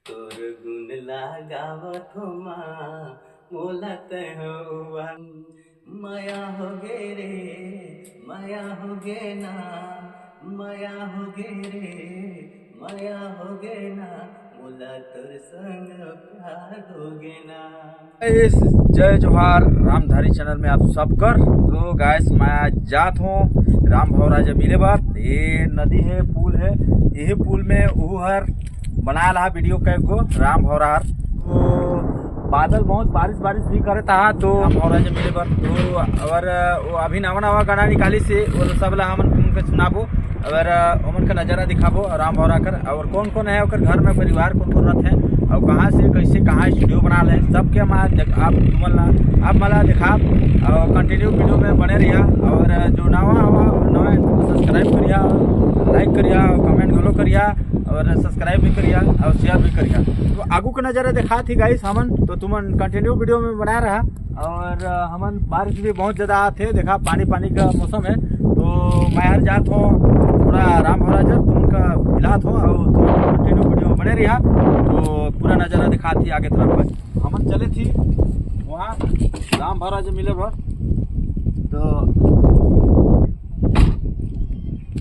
तोर गुण लगावत हो माँ बोलत हुआ माया हो गे रे माया हो गे ना माया हो गे रे माया हो गे ना बोला तोर संग प्यार हो गे ना। जय जोहार रामधारी चैनल में आप सबकर। तो गाइस मैं जात हूँ राम भौरा जब मिले बात ये नदी है पुल है यही पुल में वो हर बना रहा वीडियो कैब को राम भौरा हर तो बादल बहुत बारिश भी करे था तो राम भौरा जब मिले बात तो और वो अभी नवा गाना निकाली से और सब ला हमन उनके सुनाबो और उमन का नज़ारा दिखाबो राम भौरा कर और कौन कौन है और घर में परिवार कौन कौन रहते हैं और कहाँ से कैसे कहाँ स्टूडियो बना ले सबके आप तुमला आप मला दिखा और कंटिन्यू वीडियो में बने रहिया और जो नवा सब्सक्राइब करिया लाइक करिया कमेंट घलो करिया और सब्सक्राइब भी करिया और शेयर भी करिया। तो आगू का नज़ारा दिखा थी गाइस हमन तो तुमन कंटिन्यू वीडियो में बना रहा और हमन बारिश भी बहुत ज़्यादा थे देखा पानी का मौसम है तो मैं हर जात हूँ थोड़ा राम भौरा जब तुम उनका मिलात हो और तुम कंटिन्यू वीडियो में बने रहा तो पूरा नज़ारा दिखा थी आगे तरफ में हमन चले थी वहाँ राम भौरा जब मिले भर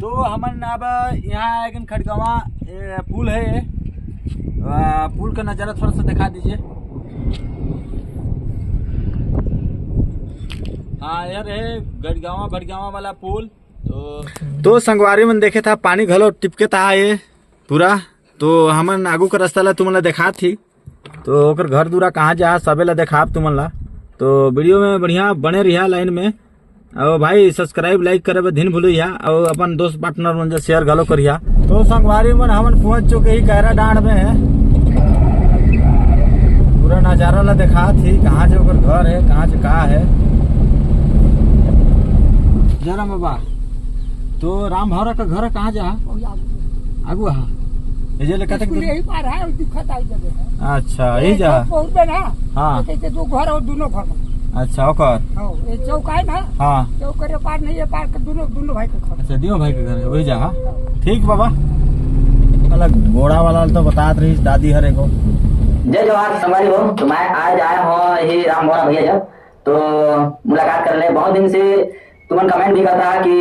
तो हमन अब यहाँ एक खड़गवा पुल है पुल का नज़ारा थोड़ा सा दिखा दीजिए। हाँ यार है गढ़गावा वाला पुल तो संगवारी मन देखे था पानी घलो टिपके था ये पूरा तो हमन आगू का रास्ता ला तुमन ला देखा थी तो ओकर घर दूरा कहाँ जा सबे ला देखा तुमन ला तो वीडियो में बढ़िया बने रहिया लाइन में और भाई सब्सक्राइब लाइक करे दिन भूलिया और अपन दोस्त पार्टनर मन शेयर घलो करिया। तो संगवारी मन हमन पहुंच चुके ही गहरा डांड में है पूरा नजारा ला देखा थी कहाँ से ओकर घर है कहाँ से कहाँ है जरा बाबा। तो राम भौरा का घर कहाँ जा आगू हाँ ये कतक यही पार है दिखत आई जगह है। अच्छा यही जा बहुत बड़ा हाँ कहते दो घर और दोनों घर अच्छा ओकर ये चौक है ना हाँ चौक करे पार नहीं है पार दोनों भाई का घर अच्छा दियो भाई के घर है वही जा हाँ ठीक बाबा अलग घोड़ा वाला तो बतात रही दादी हरे को। जय जवाहर संगवारी हो। तो मैं आज आया हूँ ये राम भौरा भैया जब तो मुलाकात कर ले बहुत दिन से तुमन कमेंट भी करता है कि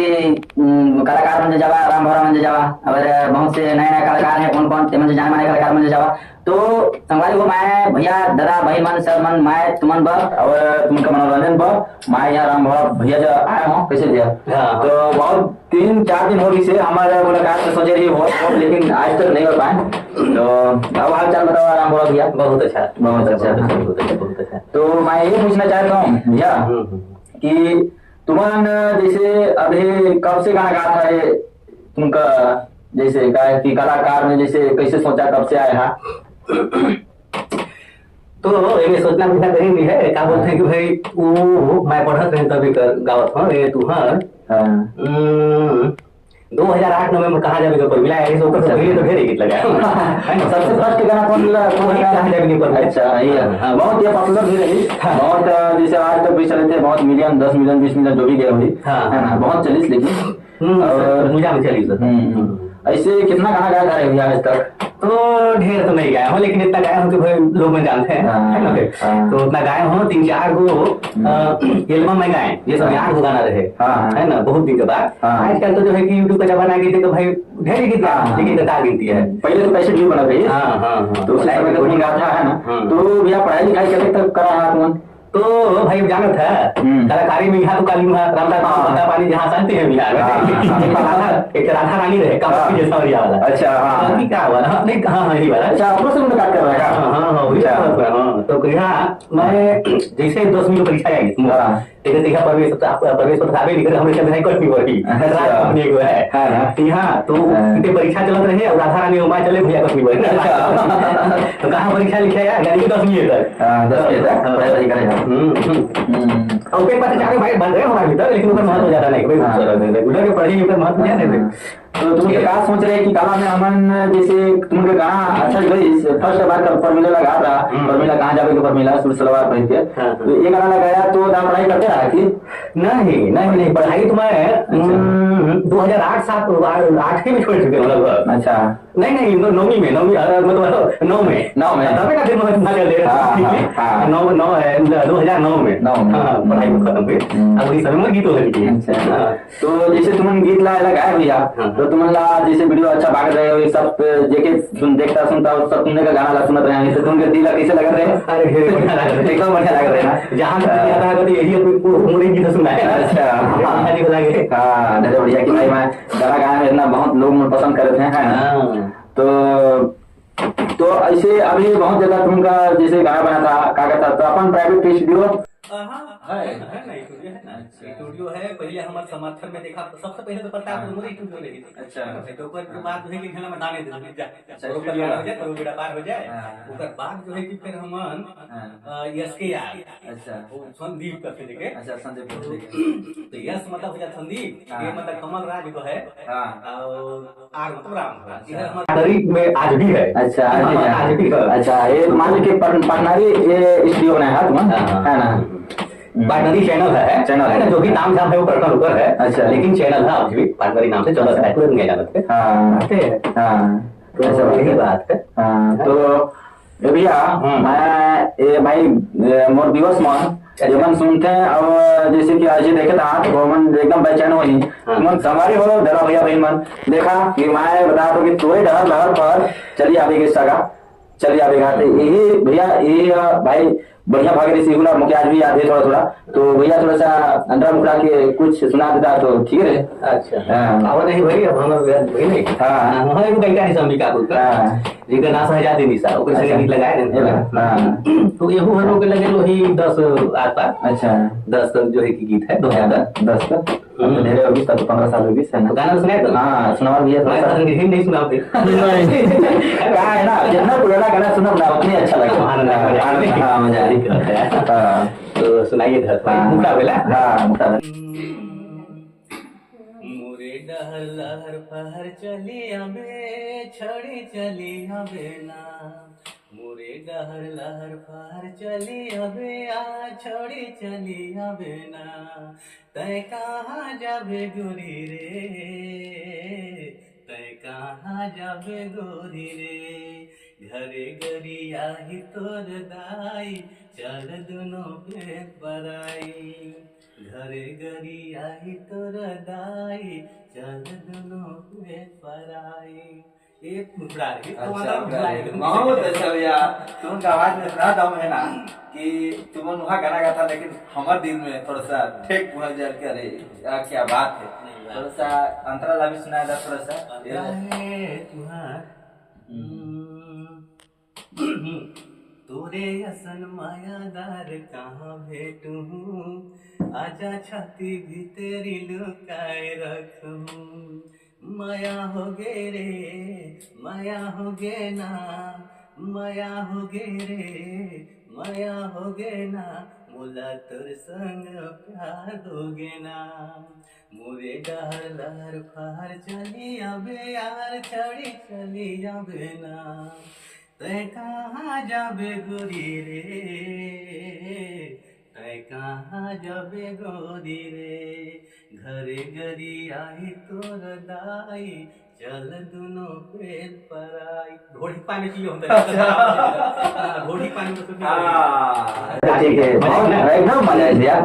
कलाकार मंजे जावा राम भौरा मंजे जावा और बहुत से नए कलाकार हैं कौन कौन मंजे जाने माने कलाकार मंजे जावा तो संगवारी को मैं भैया दादा भाई मन सर मन मैं तुमन बर और तुमका मनोरंजन बर मैं यहाँ राम भौरा भैया जो आया हूँ कैसे भैया तो बहुत 3-4 दिन हो गई से हमारा मुलाकात तो सोचे रही हो लेकिन आज तक नहीं हो पाए तो अब हाल चाल बताओ राम भौरा भैया। बहुत अच्छा तो मैं ये पूछना चाहता हूँ भैया कि तुमन जैसे अभी कब से गाना गा था ये तुमका जैसे गाय की कलाकार में जैसे कैसे सोचा कब से आया तो ये सोचना बिना कहीं नहीं है क्या बोलते हैं कि भाई वो मैं पढ़त रहे तभी गावत हूँ ये तू हाँ 2008 में कहाँ जाने पर मिला है तो पहले तो ढेर गीत लगा है ना सबसे फर्स्ट गाना कौन मिला कहाँ जाने पर अच्छा ये बहुत ये पॉपुलर भी रही बहुत जैसे आज तक भी चले थे बहुत मिलियन 10 मिलियन 20 मिलियन जो भी गए हुई है ना बहुत चलिस लेकिन और मुझे में चली ऐसे कितना गाना गाया था भैया आज तक तो ढेर तो नहीं गाया हूँ लेकिन इतना गाया हूँ कि भाई लोग में जानते हैं है ना तो उतना गाया हूँ 3-4 गो एल्बम में गाए ये सब 8 गो गाना रहे है ना बहुत दिन के बाद आजकल तो जो है कि यूट्यूब का जमाना गई थी तो भाई ढेर गीत गाया लेकिन बता गिनती है पहले तो कैसे ड्यू बना गई तो उस टाइम में तो नहीं गाया था है ना तो भैया पढ़ाई लिखाई कैसे तक करा है तुम तो भाई जानत है कलाकारी में यहाँ तो काली रामदास पानी जहाँ शांति है बिहार में एक राधा रानी रहे काफी जैसा वाला अच्छा हाँ क्या वाला नहीं हाँ यही वाला अच्छा आपस में मुलाकात कर रहा है हाँ तो यहाँ मैं जैसे 10वीं की परीक्षा आई लेकिन देखा प्रवेश पढ़ावे निकल हमरे चंद्र है कटनी वर्गी राजपत्नी को है यहाँ तो इनके परीक्षा चलत रहे और राधा रानी उमा चले भैया कटनी वर्गी तो कहाँ परीक्षा लिखा है यानी कि 10वीं तक 10वीं तक पढ़ाई करेगा और पेपर चाहे भाई बन रहे हमारे भीतर लेकिन ऊपर महत्व ज्यादा नहीं कोई उधर के पढ़ाई ऊपर महत्व ज्यादा नहीं तो तुम क्या सोच रहे कि काला में हमन जैसे तुमके गाना अच्छा गई फर्स्ट बार का फॉर्मूला लगा रहा फॉर्मूला कहां जावे के फॉर्मूला सूट सलवार पहन के तो ये गाना लगाया तो ना पढ़ाई करते रहा कि नहीं पढ़ाई तो मैं 2008 8 में छोड़ चुके लगभग। अच्छा नहीं नौवीं में मतलब 9 में तभी का दिन मजा ले रहा 9 है 2009 में पढ़ाई खत्म हुई अब इस समय गीत हो गई। तो जैसे तुम गीत लगाए भैया तो तुमला जैसे वीडियो अच्छा भाग रहे हो सब जेके देखता सुनता सब तुमने का गाना सुनत रहे हैं तो तुमके दिल कैसे लग रहे हैं? अरे एकदम बढ़िया लग रहे हैं ना जहाँ जाता है तो यही उम्र गीत सुना है। अच्छा हाँ बढ़िया कि भाई मैं गाना गाना इतना बहुत लोग पसंद करते हैं है ना। तो ऐसे अभी बहुत जगह तुमका जैसे गाना बना था क्या कहता तो अपन प्राइवेट स्टूडियो स्टूडियो है पहले हमारे समर्थन में देखा सबसे पहले तो पता है मुझे स्टूडियो नहीं थी। अच्छा तो ऊपर के बाद जो है कि खेला में दाने दे जा ऊपर हो जाए तो बेटा पार हो जाए ऊपर बाद जो है कि फिर हमन एसके आए। अच्छा वो संदीप करते देखे। अच्छा संदीप तो यस मतलब हो जाए संदीप ये मतलब कमल राज को है और आर मतलब राम यह हमारे में आज भी है। अच्छा आज भी है। अच्छा ये मान के पटनारी ये स्टूडियो बनाया है तुम है ना पार्टनरी चैनल है जो भी नाम है वो पर्सनल ऊपर है। अच्छा लेकिन चैनल है अभी भी पार्टनरी नाम से चल रहा है पूरे नहीं जानते। तो ऐसा वही बात है। तो भैया मैं भाई मोर दिवस मन जब सुनते हैं अब जैसे कि आज देखे था तो मन एकदम बेचैन हो मन सवारी हो डरा भैया भाई मन देखा कि मैं बता दो कि तोरे डर लहर पर चलिए आवेगी सगा चलिए आवेगा तो यही भैया ये भाई बढ़िया भागे रही सीखूला मुझे आज भी याद है थोड़ा तो भैया थोड़ा सा अंदर मुकरा के कुछ सुना देता तो ठीक है। अच्छा और नहीं भाई अब हम भाई नहीं हां हम एक बैठा है संबिका को जिनका नाम है आजादी निशा ओकर संगे गीत लगाए हां तो येहू हरो के लगे वही 10 आसपास। अच्छा 10 तक जो है कि गीत है 2010 तक ढेरे होगी 15 साल होगी तो गाना सुनाए तो हां सुनावा भैया थोड़ा सा नहीं सुनाओ क्या है ना जितना पुराना गाना सुना ना उतनी अच्छा लगता हां मजा तो सुनाइए मुक्ता बेला मुक्ता मोरे डहर लहर पहर चली अबे छड़ी चली अबे ना मोरे डहर लहर पहर चली अबे आ छड़ी चली अबे ना तय कहाँ जाबे गोरी रे तय कहाँ जाबे गोरी रे घरे गरिया ही तोर दाई चल दोनों पे पराई घरे गरिया ही तोर दाई चल दोनों पे पराई ये फुफड़ा है। बहुत अच्छा भैया तुमका आवाज में इतना दम है ना कि तुम वहाँ गाना गाता लेकिन हमारे दिल में थोड़ा सा ठेक पहुंच जाए कि अरे क्या बात है थोड़ा सा अंतराल भी सुनाया था थोड़ा सा तोरे असन मायादार कहाँ भेटू आजा छाती भीतरी लुकाए रखूं माया हो गे रे माया हो गे ना माया हो गे रे माया हो गे ना मोला तोर संग प्यार दोगे ना मोरे डहर लहर फहर चली अबे यार छड़ी चली अबे ना तय कहाँ जाबे गोरी रे तय कहाँ जाबे गोरी रे घरे गरी आई तोर दाई चल दोनों पेड़ पराई घोड़ी पानी चाहिए होता है घोड़ी पानी तो ठीक है एकदम मजा है यार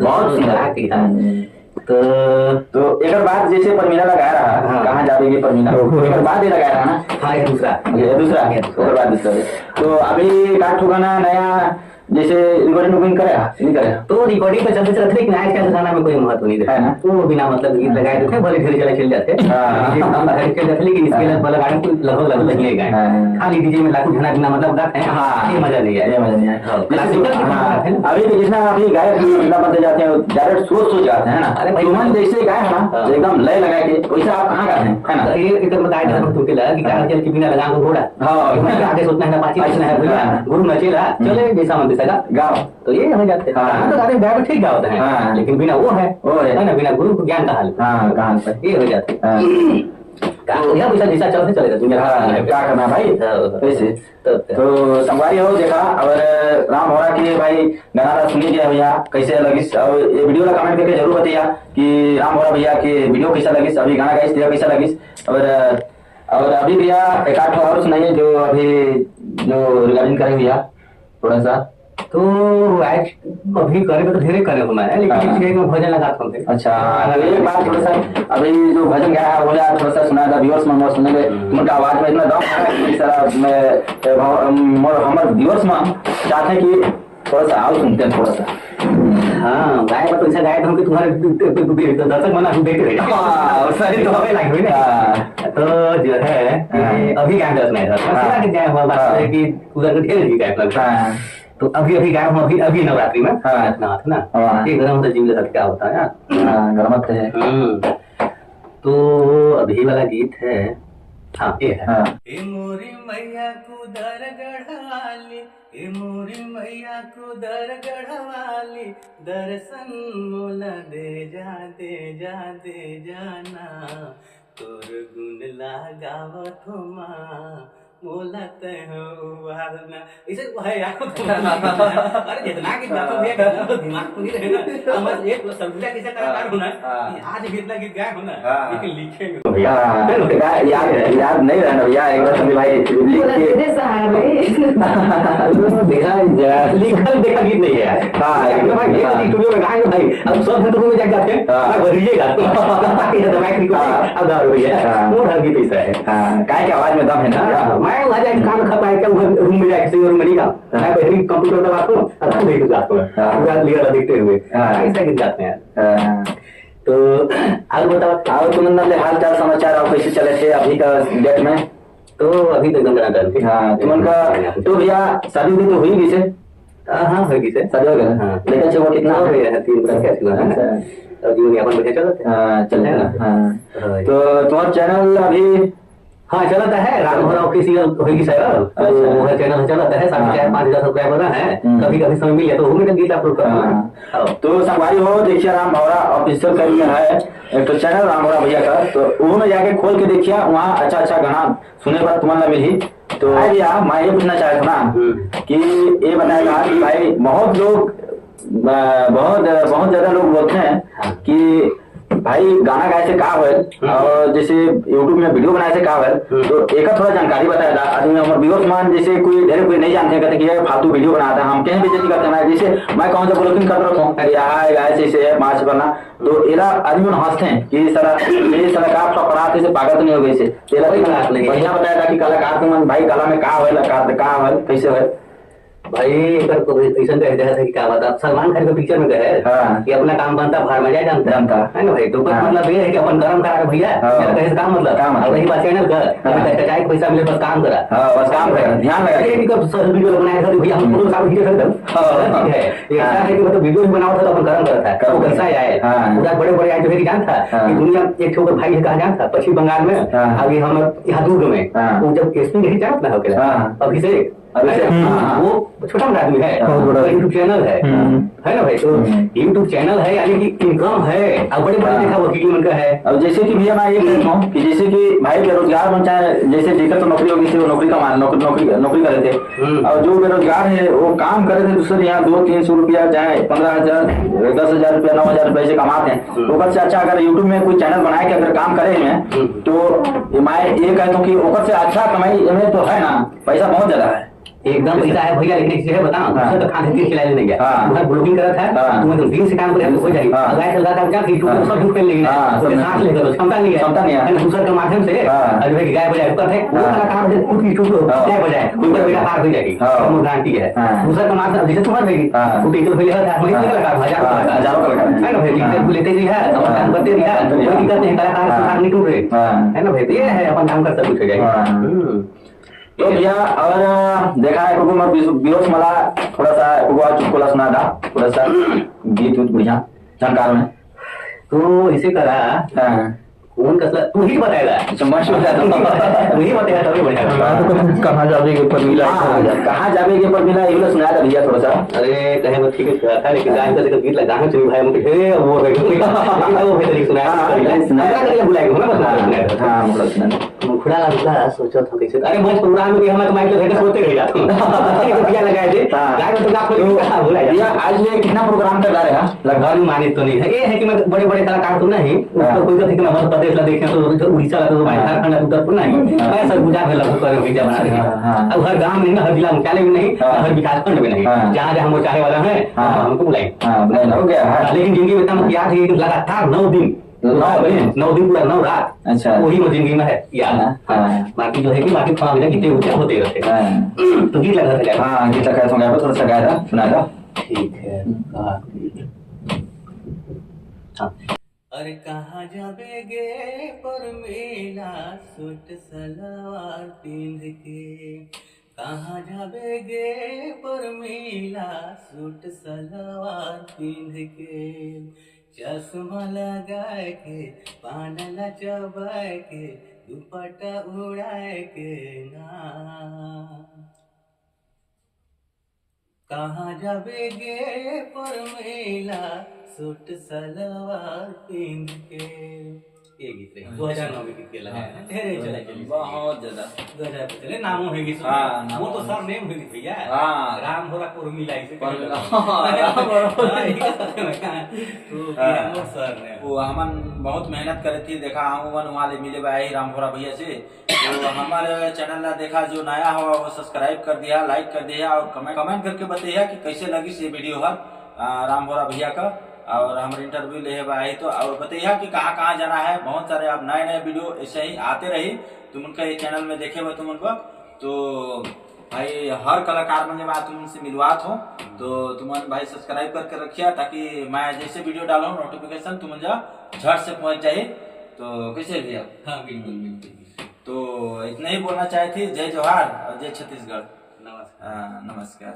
बहुत सुंदर तो एक बात जैसे परमीना लगाया रहा कहाँ जाएगी परमीना एक बात ये लगाया रहा ना हाँ दूसरा एक बात दूसरा तो अभी काट ठुकाना नया जैसे रिकॉर्डिंग करेगा नहीं करेगा तो रिकॉर्डिंग पे चलते चलते लेकिन आज के गाना में कोई महत्व नहीं रहता है तो बिना मतलब गीत लगाए देते भले धीरे चले चल जाते लेकिन इसके लिए वाला गाना कोई लगभग नहीं गाए खाली डीजे में लाखों घना बिना मतलब गाते हैं हाँ ये मजा नहीं है ये मजा नहीं है। अभी तो जितना अभी गायक जितना बनते जाते हैं डायरेक्ट सोच जाते हैं ना अरे भाई मन जैसे गाए है ना एकदम लय लगा के वैसे आप कहाँ गाते हैं है ना ये एकदम बताया था तुमके लगा कि गाना चल के बिना लगा को घोड़ा हाँ आगे सोचना है ना पाची है गुरु नचेला चले जैसा मन वैसा गाओ तो ये हो जाते हैं। हाँ। तो गाते गाय ठीक गाते हैं हाँ। लेकिन बिना वो है ना बिना गुरु को ज्ञान का हाल हाँ कहाँ पर ये हो जाते हैं। हाँ। यह पैसा जैसा चलते चलेगा दुनिया हाँ, क्या करना भाई कैसे तो संगवारी हो देखा और राम भौरा के भाई गाना सुनी गया भैया कैसे लगी और ये वीडियो का कमेंट करके जरूर बताइए कि राम भौरा भैया के वीडियो कैसा लगी अभी गाना गाइस दिया कैसा लगी और अभी भैया एक आठ और सुनाइए जो अभी जो रिगार्डिंग करें भैया थोड़ा सा तो आज अभी करे तो ढेरे करे होना है लेकिन हाँ। इसके में भजन लगाता हूँ। अच्छा एक बात थोड़ा सा अभी जो भजन गाया है बोले थोड़ा सा सुना था व्यूअर्स में सुनेंगे उनका आवाज में इतना दम है कि सारा हमारे व्यूअर्स में चाहते हैं कि थोड़ा सा आओ सुनते हैं थोड़ा सा। हाँ गाय का तो ऐसा गाय कि तुम्हारे दर्शक मना देते रहे सही तो हमें लगी हुई ना तो जो है अभी गाय दस नहीं था गाय हुआ बात है कि उधर ढेर भी गाय लगता है तो अभी गाय हूँ अभी नवरात्रि में ना ये गर्म होता जीव क्या होता है गरमत है। तो अभी वाला गीत है हाँ ये है ए मोरी मैया कुदर गढ़वाली ए मोरी मैया कुदर गढ़वाली दर्शन मोला दे जाना तोर गुण लगावत हो माँ मोला तहवारना इसे है यार अरे जितना कि गाता भैया गाना तो दिमाग को नहीं रहेगा हम एक सर्वुला कैसे कलाकार होना आज भी इतना गीत गाए होना लेकिन लिखेंगे भैया याद नहीं रहना भैया एक बार भाई लिखल देखा गीत नहीं है स्टूडियो में गाएंगे भाई अब सब हिंदू में जाके जाते हैं भरिएगा अब गाओ भैया वो हर गीत ऐसा है काय की आवाज में दम है ना मैं वहाँ जाके काम खा पाया क्या रूम में जाके सिंगर रूम में नहीं गाऊं मैं पहले कंप्यूटर दबा दूं और खुद ही गाता हूं पूरा क्लियर देखते हुए ऐसा गीत गाते हैं। तो आगे बताओ और तुम हाल चाल समाचार और कैसे चले थे अभी का डेट में तो अभी तो गंगा कर हाँ तुम तो भैया शादी उदी तो हुई भी से हाँ होगी से शादी हो गया लेकिन छो कितना हो गया है 3 बरस क्या हुआ है अब जीवन यापन बढ़िया चलता है तो तुम्हारा चैनल अभी हाँ चलता है राम भौरा ऑफिशियल होगी शायद वो चैनल चलता है 4.5-5,000 सब्सक्राइबर है कभी कभी समय मिले तो वो भी गीत अपलोड करना तो संगवारी हो देखिए राम भौरा ऑफिशियल करके है एक तो चैनल राम भौरा भैया का तो वो में जाके खोल के देखिए वहाँ अच्छा अच्छा गाना सुने पर तुम्हारा मिली तो भैया मैं ये पूछना चाहता ना कि ये बताएगा कि भाई बहुत लोग बहुत ज्यादा लोग बोलते हैं कि भाई गाना गाए से का है और जैसे यूट्यूब में वीडियो बनाए से का है तो एक थोड़ा जानकारी बताया था आदमी हमारे व्यूअर्स मान जैसे कोई नहीं जानते कहते कि फालतू वीडियो बनाता है हम कहीं भी जैसे करते हैं जैसे मैं कौन सा ब्लॉगिंग कर रहा हूँ यहाँ ऐसे मार्च करना तो एरा आदमी हंसते हैं कि सारा का पकड़ा से पागल तो नहीं हो गई से बढ़िया बताया था कि कलाकार के मन भाई कला में का है कैसे है भाई अगर पोजीशन पे जैसे कि क्या बता सलमान खान के पिक्चर में गए कि अपना काम बनता बाहर में जाए जानता है ना भाई तो मतलब ये है कि अपन कर्म करा भैया कैसे काम मतलब और रही बात चैनल का पैसा मिले बस काम करा बस काम करा ध्यान लगा वीडियो बनाया था भैया हम पूरा काम वीडियो कर है ऐसा है कि मतलब वीडियो बनाओ तो अपन कर्म करता है वो कैसा आए पूरा बड़े बड़े आए जो है जानता कि दुनिया एक छोटे भाई कहा जानता पश्चिम बंगाल में अभी हम यहाँ दूर में वो जब एसपी नहीं जानता हो गया अभिषेक वो छोटा मोटा आदमी है यूट्यूब चैनल है ना भाई तो यूट्यूब चैनल है यानी कि इनकम है अब बड़े बड़े देखा वकील उनका है अब जैसे कि भैया मैं ये कहता हूँ कि जैसे कि भाई बेरोजगार बन चाहे जैसे जेकर तो नौकरी होगी थी वो नौकरी कमा नौकरी कर रहे थे और जो बेरोजगार है वो काम कर रहे थे दूसरे यहाँ 200-300 रुपया चाहे 15,000 10,000 रुपया 9,000 रुपया से कमाते हैं ओकर से अच्छा अगर यूट्यूब में कोई चैनल बनाए के अगर काम करे में तो मैं ये कहता हूँ कि ओकर से अच्छा कमाई में तो है ना पैसा बहुत ज्यादा है एकदम पैसा है भैया लेकिन किसी है बताओ दूसरे तो खाने तीन खिलाने नहीं गया उधर ब्लॉगिंग करा था तुम्हें तो 3 से काम करे हो जाएगी अगर चल रहा था क्या कि यूट्यूब सब ढूंढ लेंगे तो सांस लेकर क्षमता नहीं है दूसरे के माध्यम से अजय की गाय बजाए ऊपर है वो कलाकार से खुद यूट्यूब गाय बजाए ऊपर बेटा पार हो जाएगी वो गारंटी है दूसरे के माध्यम जैसे तुम्हारे रहेगी तो टीचर भैया था वही कलाकार हजारों कलाकार है ना भाई टीचर लेते भी है अपन काम करते भी है कोई दिक्कत नहीं कलाकार सरकार नहीं टूट रहे है ना भाई ये है अपन काम कर सब कुछ हो जाएगा तो भैया और देखा है व्यूअर्स मला थोड़ा सा चुटकुला सुना था थोड़ा सा गीत बढ़िया जानकार में तो इसे करा फोन कसला तू ही बताएगा समझ में आता तू ही बताया तभी बढ़िया कहाँ जावे के पर मिला कहाँ जावे के पर मिला ये वाला सुनाया था भैया थोड़ा सा। अरे कहे वो ठीक है था लेकिन गाय का गीत लगा है भाई मुझे हे वो है वो भाई सुनाया सुनाया बुलाएंगे हम बता हां मतलब सुना मुखड़ा लगा सोचो था कैसे अरे मैं प्रोग्राम में हम तो माइक पे बैठे सोते रह जाते हैं भैया लगाए थे गाय में तो आप बोला भैया आज ये कितना प्रोग्राम कर रहे हैं लगभग माने तो नहीं है ये है कि मैं बड़े बड़े कलाकार तो नहीं तो कोई तो कितना मध्य प्रदेश ला देखे तो उड़ीसा ला तो झारखंड उत्तर नहीं मैं सरगुजा में लगभग कर वीडियो बना रहे हैं अब हर गांव में नहीं हर जिला मुख्यालय में नहीं हर विकास खंड में नहीं जहाँ जहाँ हम चाहे वाला है हमको बुलाए हो गया। लेकिन जिंदगी में इतना याद है कि लगातार 9 दिन 9 दिन पूरा 9 रात अच्छा वही में जिंदगी में है याद बाकी जो है कि बाकी खाना पीना कितने ऊंचा होते रहते तो गीत लगा था हाँ गीत लगा था थोड़ा सा गाया था सुना था ठीक है अरे कहाँ जाबे गे पर मेला सूट सलवार पिंध के कहाँ जाबे गे पर मेला सूट सलवार पिंध के चश्मा लगाए के पानला चबाए के दुपट्टा उड़ाए के ना कहाँ जाबे गे पर मेला सूट सलवार पिंध के ये गीत रही 2009 में गीत लगाया है ढेरे चला चली बहुत ज्यादा 2000 पे चले नामों है गीत वो तो सब नेम है भैया राम भोला कुर्मी लाई से वो हमन बहुत मेहनत करे थी देखा हम वाले मिले भाई राम भोला भैया से तो हमारे चैनल ला देखा जो नया हो वो सब्सक्राइब कर दिया लाइक कर दिया और कमेंट करके बताइए कि कैसे लगी ये वीडियो है राम भोला भैया का और हमारे इंटरव्यू ले भाई तो और बताइए कि कहाँ जाना है। बहुत सारे अब नए वीडियो ऐसे ही आते रही तुम उनका ये चैनल में देखे हुए तुम उनको तो भाई हर कलाकार में जब तुम उनसे मिलवात हो तो तुम भाई सब्सक्राइब करके रखिए ताकि मैं जैसे वीडियो डालूं नोटिफिकेशन तुम झट से पहुंच जाए तो कैसे भैया। हाँ बिल्कुल बिल्कुल तो इतना ही बोलना चाहे थी। जय जोहार और जय छत्तीसगढ़। नमस्कार। नमस्कार।